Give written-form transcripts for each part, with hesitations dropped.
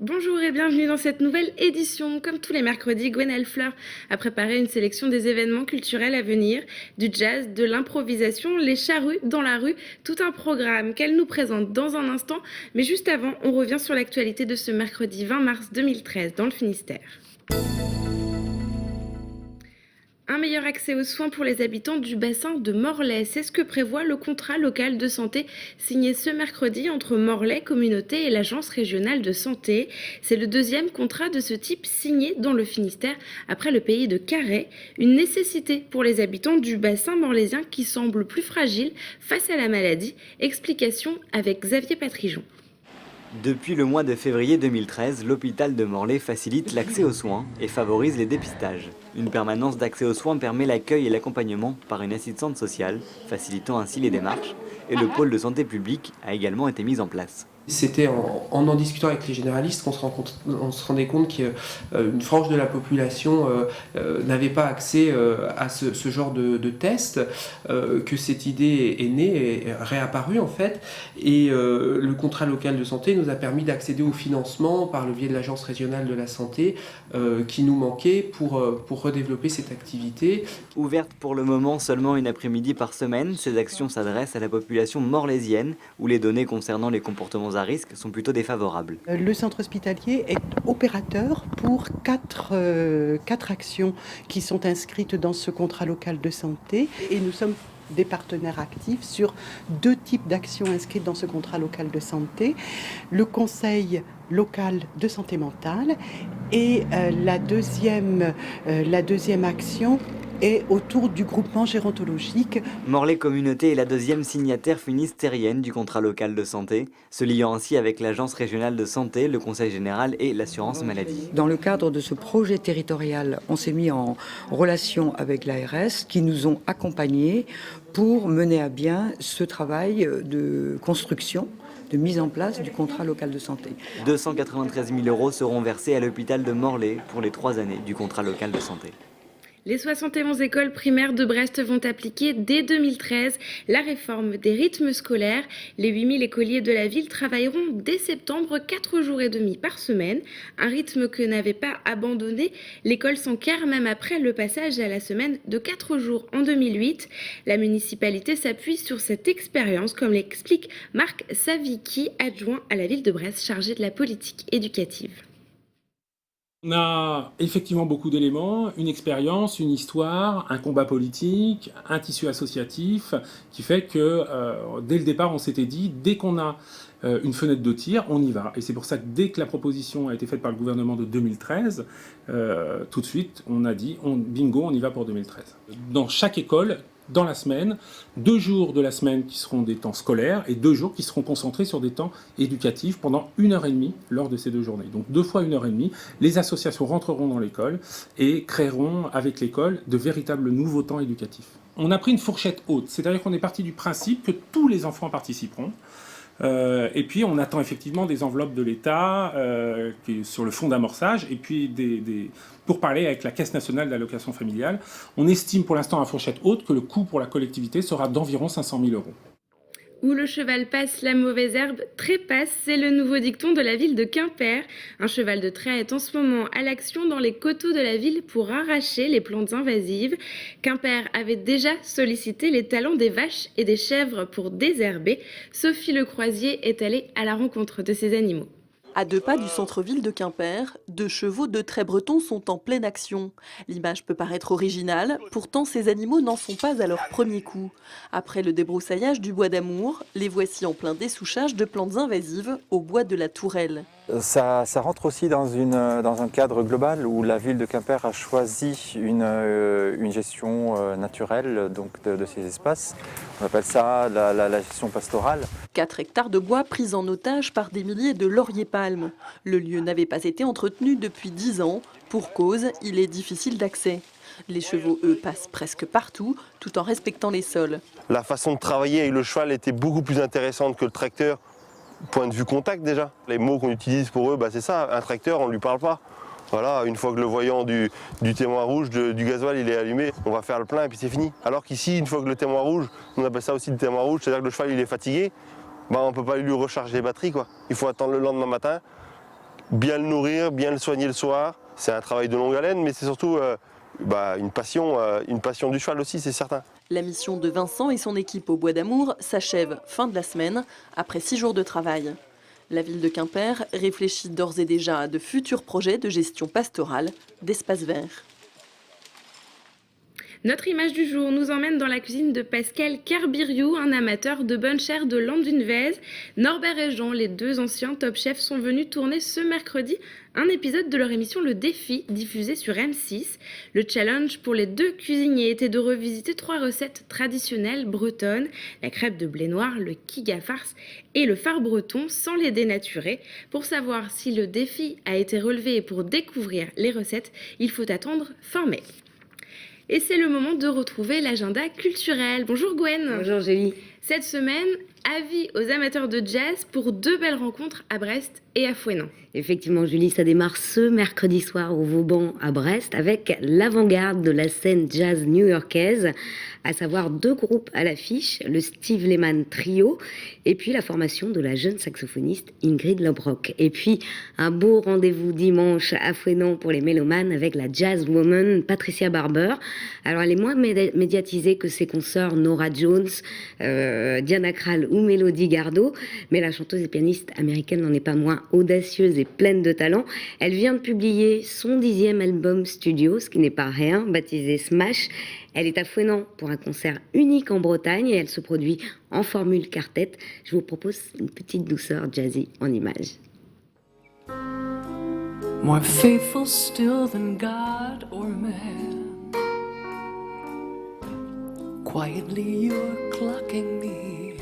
Bonjour et bienvenue dans cette nouvelle édition. Comme tous les mercredis, Gwenaëlle Fleur a préparé une sélection des événements culturels à venir, du jazz, de l'improvisation, les charrues dans la rue, tout un programme qu'elle nous présente dans un instant. Mais juste avant, on revient sur l'actualité de ce mercredi 20 mars 2013 dans le Finistère. Un meilleur accès aux soins pour les habitants du bassin de Morlaix, c'est ce que prévoit le contrat local de santé signé ce mercredi entre Morlaix Communauté et l'Agence régionale de santé. C'est le deuxième contrat de ce type signé dans le Finistère après le pays de Carhaix. Une nécessité pour les habitants du bassin morlaisien qui semble plus fragile face à la maladie. Explication avec Xavier Patrijon. Depuis le mois de février 2013, l'hôpital de Morlaix facilite l'accès aux soins et favorise les dépistages. Une permanence d'accès aux soins permet l'accueil et l'accompagnement par une assistante sociale, facilitant ainsi les démarches, et le pôle de santé publique a également été mis en place. C'était en discutant avec les généralistes qu'on se rendait compte qu'une frange de la population n'avait pas accès à ce genre de test, que cette idée est née, est réapparue en fait, et le contrat local de santé nous a permis d'accéder au financement par le biais de l'Agence régionale de la santé qui nous manquait pour redévelopper cette activité. Ouverte pour le moment seulement une après-midi par semaine, ces actions s'adressent à la population morlaisienne où les données concernant les comportements à risque sont plutôt défavorables. Le centre hospitalier est opérateur pour quatre actions qui sont inscrites dans ce contrat local de santé et nous sommes des partenaires actifs sur 2 types d'actions inscrites dans ce contrat local de santé. Le conseil local de santé mentale et la deuxième action est autour du groupement gérontologique. Morlaix Communauté est la deuxième signataire finistérienne du contrat local de santé, se liant ainsi avec l'Agence régionale de santé, le Conseil général et l'assurance maladie. Dans le cadre de ce projet territorial, on s'est mis en relation avec l'ARS qui nous ont accompagnés pour mener à bien ce travail de construction, de mise en place du contrat local de santé. 293 000 € seront versés à l'hôpital de Morlaix pour les 3 années du contrat local de santé. Les 71 écoles primaires de Brest vont appliquer dès 2013 la réforme des rythmes scolaires. Les 8000 écoliers de la ville travailleront dès septembre 4 jours et demi par semaine, un rythme que n'avait pas abandonné l'école Sanquer même après le passage à la semaine de 4 jours en 2008. La municipalité s'appuie sur cette expérience, comme l'explique Marc Savicki, adjoint à la ville de Brest chargé de la politique éducative. On a effectivement beaucoup d'éléments, une expérience, une histoire, un combat politique, un tissu associatif qui fait que dès le départ on s'était dit dès qu'on a une fenêtre de tir, on y va. Et c'est pour ça que dès que la proposition a été faite par le gouvernement de 2013, tout de suite on a dit bingo, on y va pour 2013. Dans chaque école, dans la semaine, 2 jours de la semaine qui seront des temps scolaires et 2 jours qui seront concentrés sur des temps éducatifs pendant 1h30 lors de ces 2 journées. Donc 2 fois 1h30, les associations rentreront dans l'école et créeront avec l'école de véritables nouveaux temps éducatifs. On a pris une fourchette haute, c'est-à-dire qu'on est parti du principe que tous les enfants participeront. Et puis on attend effectivement des enveloppes de l'État sur le fonds d'amorçage et puis pour parler avec la Caisse nationale d'allocation familiale. On estime pour l'instant à fourchette haute que le coût pour la collectivité sera d'environ 500 000 €. Où le cheval passe, la mauvaise herbe trépasse, c'est le nouveau dicton de la ville de Quimper. Un cheval de trait est en ce moment à l'action dans les coteaux de la ville pour arracher les plantes invasives. Quimper avait déjà sollicité les talents des vaches et des chèvres pour désherber. Sophie Lecroisier est allée à la rencontre de ces animaux. À 2 pas du centre-ville de Quimper, 2 chevaux de trait breton sont en pleine action. L'image peut paraître originale, pourtant ces animaux n'en sont pas à leur premier coup. Après le débroussaillage du bois d'Amour, les voici en plein dessouchage de plantes invasives au bois de la Tourelle. Ça rentre aussi dans un cadre global où la ville de Quimper a choisi une gestion naturelle donc de ces espaces. On appelle ça la gestion pastorale. 4 hectares de bois pris en otage par des milliers de lauriers-palmes. Le lieu n'avait pas été entretenu depuis 10 ans. Pour cause, il est difficile d'accès. Les chevaux, eux, passent presque partout, tout en respectant les sols. La façon de travailler avec le cheval était beaucoup plus intéressante que le tracteur. Point de vue contact déjà. Les mots qu'on utilise pour eux, c'est ça, un tracteur, on ne lui parle pas. Voilà, une fois que le voyant du témoin rouge, du gasoil, il est allumé, on va faire le plein et puis c'est fini. Alors qu'ici, une fois que le témoin rouge, on appelle ça aussi le témoin rouge, c'est-à-dire que le cheval il est fatigué, bah, on ne peut pas lui recharger les batteries, quoi. Il faut attendre le lendemain matin, bien le nourrir, bien le soigner le soir. C'est un travail de longue haleine, mais c'est surtout une passion du cheval aussi, c'est certain. La mission de Vincent et son équipe au Bois d'Amour s'achève fin de la semaine, après 6 jours de travail. La ville de Quimper réfléchit d'ores et déjà à de futurs projets de gestion pastorale d'espaces verts. Notre image du jour nous emmène dans la cuisine de Pascal Carbiriou, un amateur de bonne chair de Landunvez. Norbert et Jean, les 2 anciens top chefs, sont venus tourner ce mercredi un épisode de leur émission Le Défi, diffusé sur M6. Le challenge pour les 2 cuisiniers était de revisiter 3 recettes traditionnelles bretonnes, la crêpe de blé noir, le kiga farce et le phare breton, sans les dénaturer. Pour savoir si le défi a été relevé et pour découvrir les recettes, il faut attendre fin mai. Et c'est le moment de retrouver l'agenda culturel. Bonjour Gwen. Bonjour Julie. Cette semaine, avis aux amateurs de jazz pour 2 belles rencontres à Brest et à Fouesnant. Effectivement Julie, ça démarre ce mercredi soir au Vauban à Brest avec l'avant-garde de la scène jazz new-yorkaise, à savoir 2 groupes à l'affiche, le Steve Lehman Trio et puis la formation de la jeune saxophoniste Ingrid Lobrock. Et puis un beau rendez-vous dimanche à Fouesnant pour les mélomanes avec la jazz woman Patricia Barber. Alors elle est moins médiatisée que ses consoeurs Nora Jones, Diana Krall ou Mélodie Gardot, mais la chanteuse et pianiste américaine n'en est pas moins audacieuse et pleine de talent. Elle vient de publier son 10e album studio, ce qui n'est pas rien, baptisé Smash. Elle est à Fouesnant pour un concert unique en Bretagne et elle se produit en formule quartet. Je vous propose une petite douceur jazzy en images. More faithful still than God or man. Quietly you're clocking me,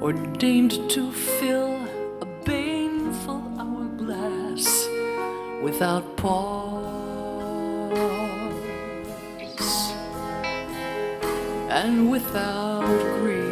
ordained to fill a baneful hourglass without pause and without grief.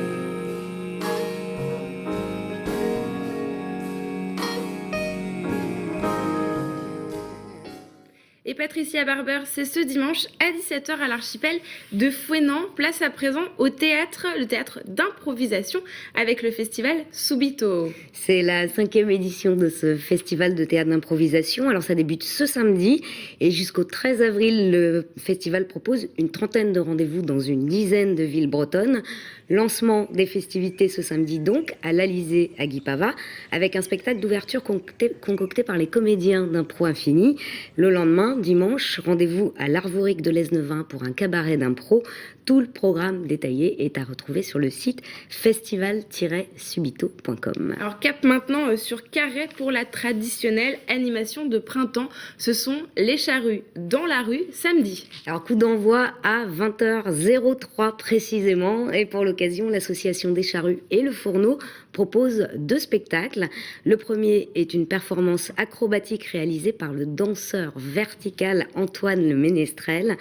Et Patricia Barber, c'est ce dimanche à 17h à l'Archipel de Fouesnant. Place à présent au théâtre, le théâtre d'improvisation avec le festival Subito. C'est la 5e édition de ce festival de théâtre d'improvisation. Alors ça débute ce samedi et jusqu'au 13 avril, le festival propose une 30aine de rendez-vous dans une 10aine de villes bretonnes. Lancement des festivités ce samedi donc à l'Alizé à Guipava avec un spectacle d'ouverture concocté par les comédiens d'Impro Infini. Le lendemain, dimanche, rendez-vous à l'Arvorique de Lesnevin pour un cabaret d'impro. Tout le programme détaillé est à retrouver sur le site festival-subito.com. Alors cap maintenant sur Carhaix pour la traditionnelle animation de printemps. Ce sont les charrues dans la rue samedi. Alors coup d'envoi à 20h03 précisément et pour l'occasion l'association des charrues et le fourneau propose 2 spectacles. Le premier est une performance acrobatique réalisée par le danseur vertical Antoine Le Ménestrel.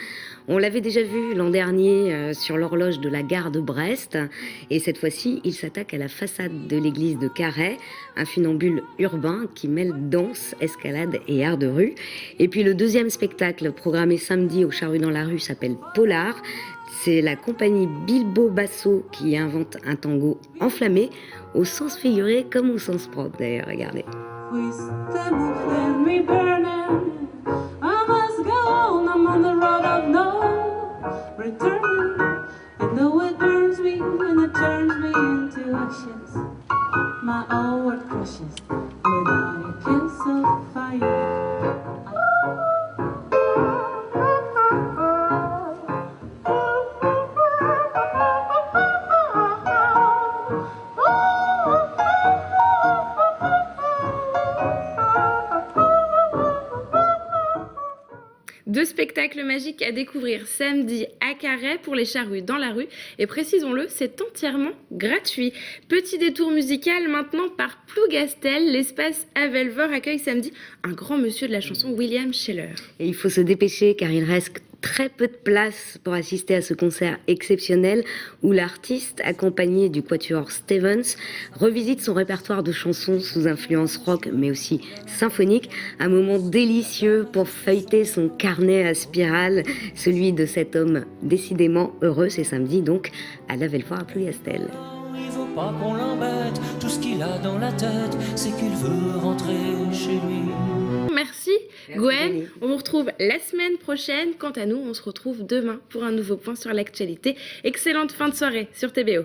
On l'avait déjà vu l'an dernier sur l'horloge de la gare de Brest et cette fois-ci il s'attaque à la façade de l'église de Carhaix, un funambule urbain qui mêle danse, escalade et art de rue. Et puis le deuxième spectacle programmé samedi aux charrues dans la rue s'appelle Polar. C'est la compagnie Bilbo Basso qui invente un tango enflammé, au sens figuré comme au sens propre d'ailleurs, regardez. Deux spectacles magiques à découvrir samedi à Carhaix pour les charrues dans la rue. Et précisons-le, c'est entièrement gratuit. Petit détour musical maintenant par Plougastel. L'espace Avelvor accueille samedi un grand monsieur de la chanson, William Scheller. Et il faut se dépêcher car il reste très peu de place pour assister à ce concert exceptionnel où l'artiste, accompagné du quatuor Stevens, revisite son répertoire de chansons sous influence rock mais aussi symphonique. Un moment délicieux pour feuilleter son carnet à spirale, celui de cet homme décidément heureux. C'est samedi donc à la Bellefoire à Plougastel. Il veut pas qu'on l'embête, tout ce qu'il a dans la tête, c'est qu'il veut rentrer chez lui. Merci Gwen. On vous retrouve la semaine prochaine. Quant à nous, on se retrouve demain pour un nouveau point sur l'actualité. Excellente fin de soirée sur TBO.